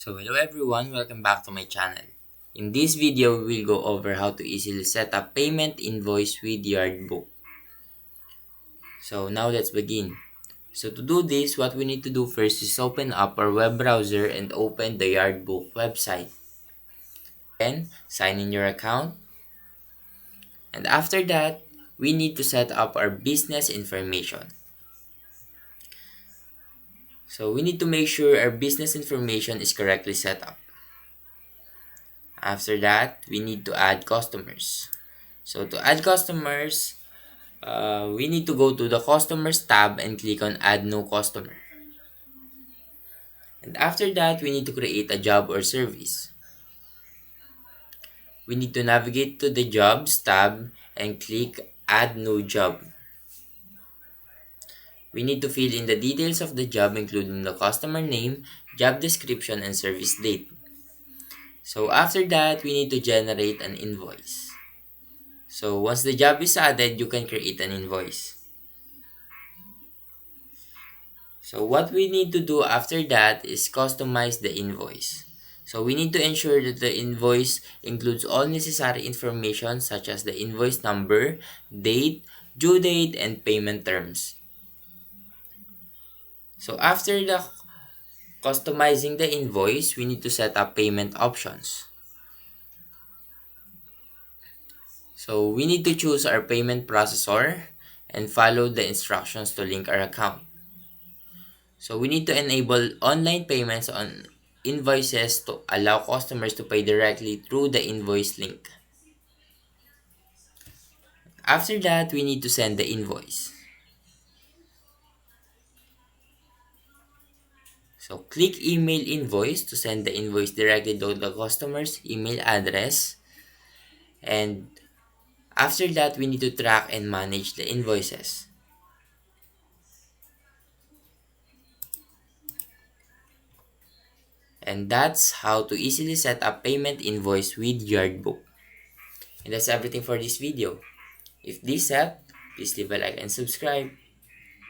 So hello everyone, welcome back to my channel. In this video, we will go over how to easily set up payment invoice with Yardbook. So now let's begin. So to do this, what we need to do first is open up our web browser and open the Yardbook website. Then sign in your account. And after that, we need to set up our business information. So we need to make sure our business information is correctly set up. After that, we need to add customers. So to add customers, we need to go to the customers tab and click on add new customer. And after that, we need to create a job or service. We need to navigate to the jobs tab and click add new job. We need to fill in the details of the job including the customer name, job description, and service date. So after that, we need to generate an invoice. So once the job is added, you can create an invoice. So what we need to do after that is customize the invoice. So we need to ensure that the invoice includes all necessary information such as the invoice number, date, due date, and payment terms. So after the customizing the invoice, we need to set up payment options. So we need to choose our payment processor and follow the instructions to link our account. So we need to enable online payments on invoices to allow customers to pay directly through the invoice link. After that, we need to send the invoice. So click email invoice to send the invoice directly to the customer's email address. And after that, we need to track and manage the invoices. And that's how to easily set up payment invoice with Yardbook. And that's everything for this video. If this helped, please leave a like and subscribe.